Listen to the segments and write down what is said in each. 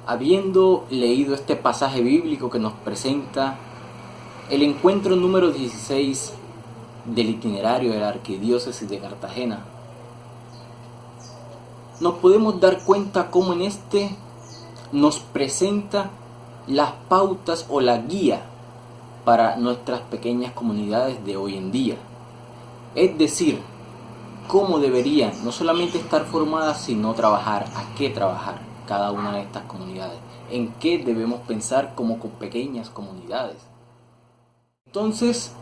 Habiendo leído este pasaje bíblico que nos presenta el encuentro número 16 del itinerario de la Arquidiócesis de Cartagena, nos podemos dar cuenta cómo en este nos presenta las pautas o la guía para nuestras pequeñas comunidades de hoy en día. Es decir, cómo deberían no solamente estar formadas, sino trabajar, a qué trabajar cada una de estas comunidades, en qué debemos pensar como pequeñas comunidades. Entonces,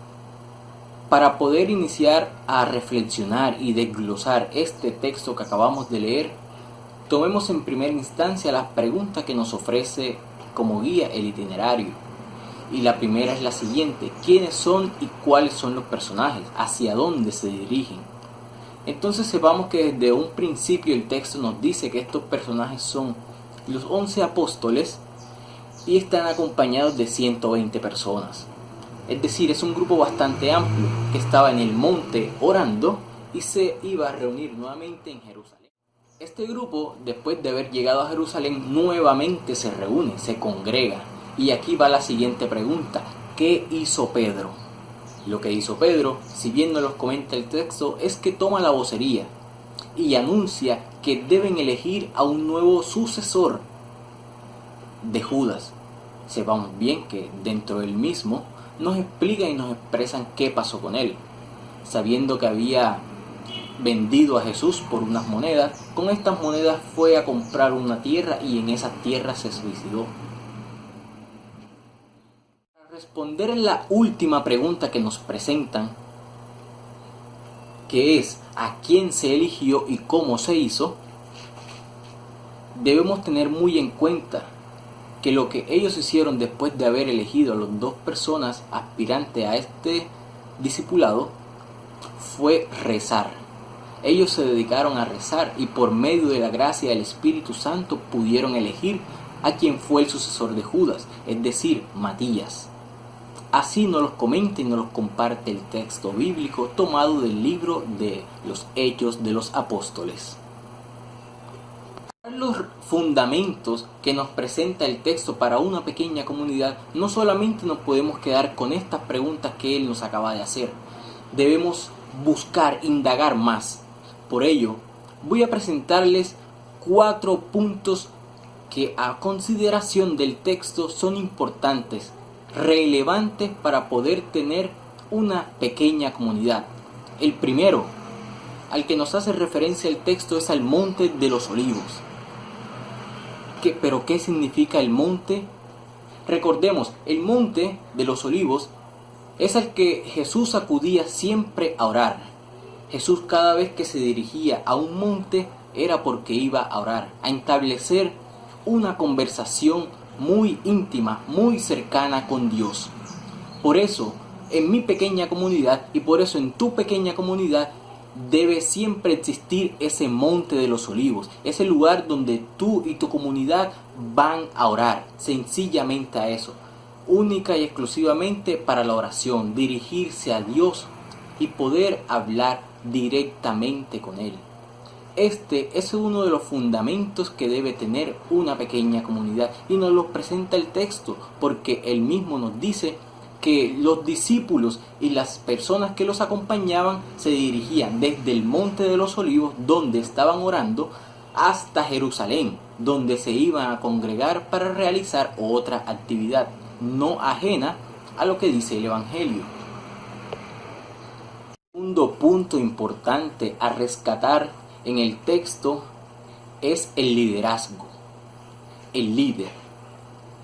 para poder iniciar a reflexionar y desglosar este texto que acabamos de leer, tomemos en primera instancia las preguntas que nos ofrece como guía el itinerario. Y la primera es la siguiente: ¿quiénes son y cuáles son los personajes? ¿Hacia dónde se dirigen? Entonces sepamos que desde un principio el texto nos dice que estos personajes son los 11 apóstoles y están acompañados de 120 personas. Es decir, es un grupo bastante amplio que estaba en el monte orando y se iba a reunir nuevamente en Jerusalén. Este grupo, después de haber llegado a Jerusalén, nuevamente se reúne, se congrega. Y aquí va la siguiente pregunta: ¿qué hizo Pedro? Lo que hizo Pedro, si bien no los comenta el texto, es que toma la vocería y anuncia que deben elegir a un nuevo sucesor de Judas. Sepamos bien que dentro del mismo nos explican y nos expresan qué pasó con él. Sabiendo que había vendido a Jesús por unas monedas, con estas monedas fue a comprar una tierra y en esa tierra se suicidó. Responder a la última pregunta que nos presentan, que es a quién se eligió y cómo se hizo, debemos tener muy en cuenta que lo que ellos hicieron después de haber elegido a las dos personas aspirantes a este discipulado fue rezar. Ellos se dedicaron a rezar y por medio de la gracia del Espíritu Santo pudieron elegir a quien fue el sucesor de Judas, es decir, Matías. Así nos los comenta y nos los comparte el texto bíblico tomado del libro de los Hechos de los Apóstoles. Los fundamentos que nos presenta el texto para una pequeña comunidad, no solamente nos podemos quedar con estas preguntas que él nos acaba de hacer. Debemos buscar, indagar más. Por ello, voy a presentarles 4 puntos que a consideración del texto son importantes, relevantes para poder tener una pequeña comunidad. El primero, al que nos hace referencia el texto, es al Monte de los Olivos. ¿Pero qué significa el monte? Recordemos, el Monte de los Olivos es al que Jesús acudía siempre a orar. Jesús, cada vez que se dirigía a un monte, era porque iba a orar, a establecer una conversación muy íntima, muy cercana con Dios. Por eso, en mi pequeña comunidad y por eso en tu pequeña comunidad debe siempre existir ese Monte de los Olivos, ese lugar donde tú y tu comunidad van a orar, sencillamente a eso, única y exclusivamente para la oración, dirigirse a Dios y poder hablar directamente con Él. Este es uno de los fundamentos que debe tener una pequeña comunidad y nos lo presenta el texto, porque él mismo nos dice que los discípulos y las personas que los acompañaban se dirigían desde el Monte de los Olivos, donde estaban orando, hasta Jerusalén, donde se iban a congregar para realizar otra actividad, no ajena a lo que dice el Evangelio. Segundo punto importante a rescatar en el texto es el liderazgo, el líder.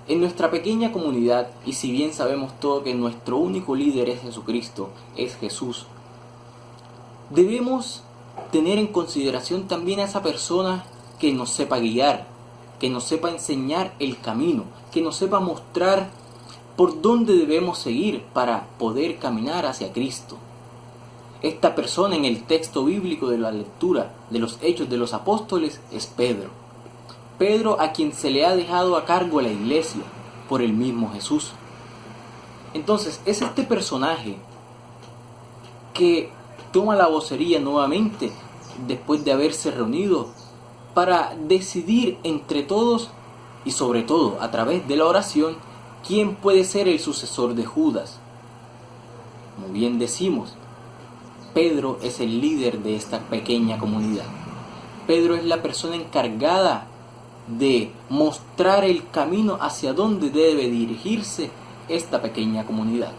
En nuestra pequeña comunidad, y si bien sabemos todo que nuestro único líder es Jesucristo, es Jesús, debemos tener en consideración también a esa persona que nos sepa guiar, que nos sepa enseñar el camino, que nos sepa mostrar por dónde debemos seguir para poder caminar hacia Cristo. Esta persona en el texto bíblico de la lectura de los Hechos de los Apóstoles es Pedro. Pedro, a quien se le ha dejado a cargo la iglesia por el mismo Jesús. Entonces, es este personaje que toma la vocería nuevamente después de haberse reunido para decidir entre todos y sobre todo a través de la oración, quién puede ser el sucesor de Judas. Como bien decimos, Pedro es el líder de esta pequeña comunidad. Pedro es la persona encargada de mostrar el camino hacia donde debe dirigirse esta pequeña comunidad.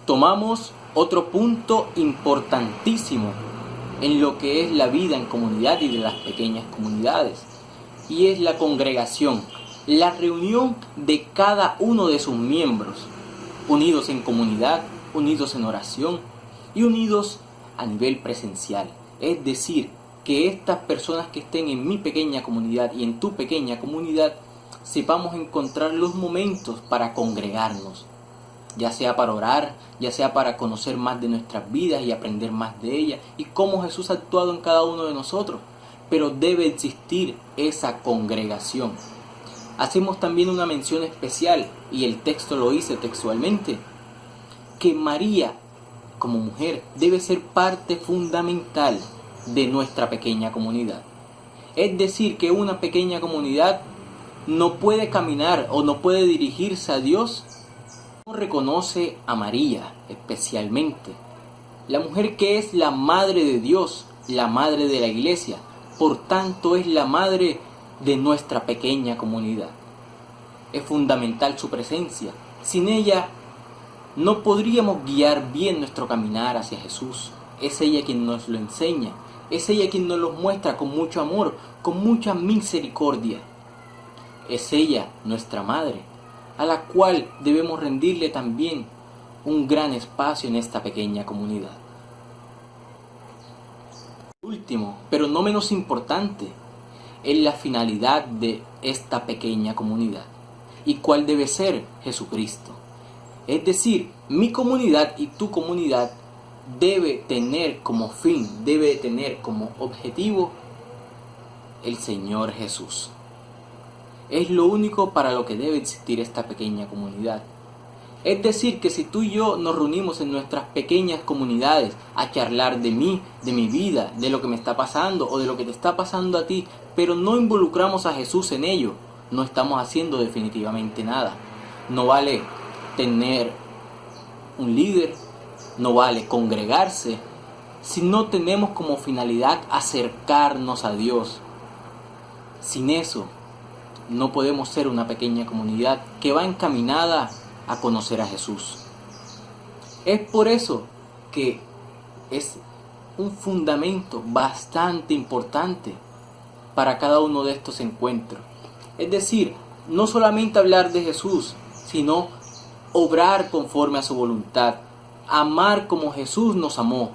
Tomamos otro punto importantísimo en lo que es la vida en comunidad y de las pequeñas comunidades, y es la congregación, la reunión de cada uno de sus miembros, unidos en comunidad, unidos en oración y unidos a nivel presencial. Es decir, que estas personas que estén en mi pequeña comunidad y en tu pequeña comunidad, sepamos encontrar los momentos para congregarnos, ya sea para orar, ya sea para conocer más de nuestras vidas y aprender más de ellas y cómo Jesús ha actuado en cada uno de nosotros. Pero debe existir esa congregación. Hacemos también una mención especial, y el texto lo dice textualmente, que María, como mujer, debe ser parte fundamental de nuestra pequeña comunidad. Es decir, que una pequeña comunidad no puede caminar o no puede dirigirse a Dios. No reconoce a María especialmente, la mujer que es la madre de Dios, la madre de la iglesia, por tanto es la madre de nuestra pequeña comunidad. Es fundamental su presencia. Sin ella no podríamos guiar bien nuestro caminar hacia Jesús. Es ella quien nos lo enseña, es ella quien nos lo muestra con mucho amor, con mucha misericordia. Es ella nuestra madre, a la cual debemos rendirle también un gran espacio en esta pequeña comunidad. Último, pero no menos importante, es la finalidad de esta pequeña comunidad. ¿Y cuál debe ser? Jesucristo. Es decir, mi comunidad y tu comunidad debe tener como fin, debe tener como objetivo el Señor Jesús. Es lo único para lo que debe existir esta pequeña comunidad. Es decir, que si tú y yo nos reunimos en nuestras pequeñas comunidades a charlar de mí, de mi vida, de lo que me está pasando o de lo que te está pasando a ti, pero no involucramos a Jesús en ello, no estamos haciendo definitivamente nada. No vale tener un líder, no vale congregarse, si no tenemos como finalidad acercarnos a Dios. Sin eso, no podemos ser una pequeña comunidad que va encaminada a conocer a Jesús. Es por eso que es un fundamento bastante importante para cada uno de estos encuentros. Es decir, no solamente hablar de Jesús, sino obrar conforme a su voluntad, amar como Jesús nos amó,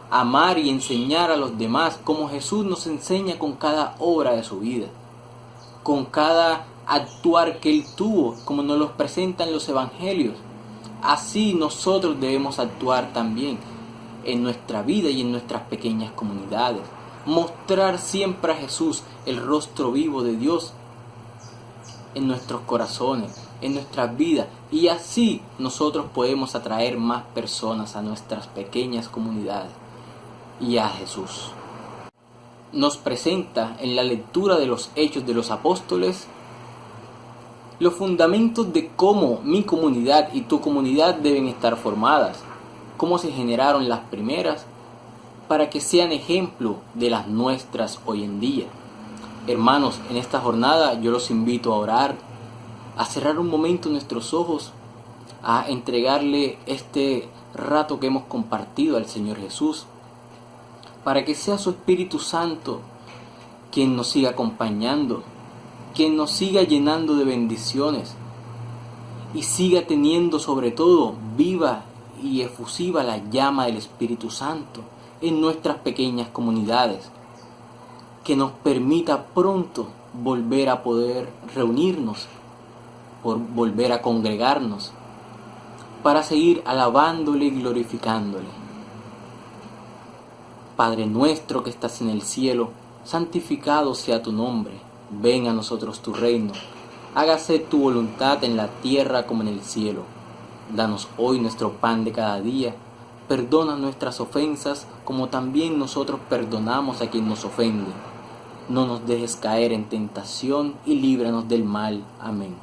amar y enseñar a los demás como Jesús nos enseña con cada obra de su vida, con cada actuar que Él tuvo, como nos los presentan los evangelios. Así nosotros debemos actuar también en nuestra vida y en nuestras pequeñas comunidades. Mostrar siempre a Jesús, el rostro vivo de Dios, en nuestros corazones, en nuestras vidas, y así nosotros podemos atraer más personas a nuestras pequeñas comunidades y a Jesús. Nos presenta en la lectura de los Hechos de los Apóstoles los fundamentos de cómo mi comunidad y tu comunidad deben estar formadas, cómo se generaron las primeras, para que sean ejemplo de las nuestras hoy en día. Hermanos, en esta jornada yo los invito a orar, a cerrar un momento nuestros ojos, a entregarle este rato que hemos compartido al Señor Jesús, para que sea su Espíritu Santo quien nos siga acompañando, quien nos siga llenando de bendiciones y siga teniendo sobre todo viva y efusiva la llama del Espíritu Santo en nuestras pequeñas comunidades, que nos permita pronto volver a poder reunirnos, por volver a congregarnos, para seguir alabándole y glorificándole. Padre nuestro que estás en el cielo, santificado sea tu nombre, ven a nosotros tu reino, hágase tu voluntad en la tierra como en el cielo. Danos hoy nuestro pan de cada día, perdona nuestras ofensas como también nosotros perdonamos a quien nos ofende. no nos dejes caer en tentación y líbranos del mal. Amén.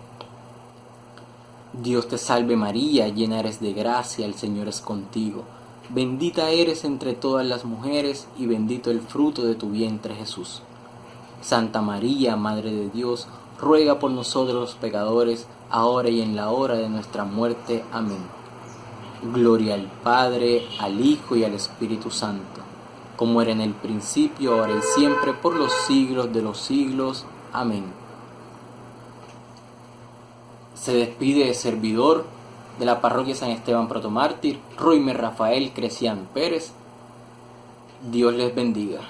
Dios te salve María, llena eres de gracia, el Señor es contigo. Bendita eres entre todas las mujeres y bendito el fruto de tu vientre Jesús. Santa María, Madre de Dios, ruega por nosotros los pecadores, ahora y en la hora de nuestra muerte. Amén. Gloria al Padre, al Hijo y al Espíritu Santo, como era en el principio, ahora y siempre, por los siglos de los siglos. Amén. Se despide servidor de la parroquia San Esteban Protomártir, Roimer Rafael Crecián Pérez. Dios les bendiga.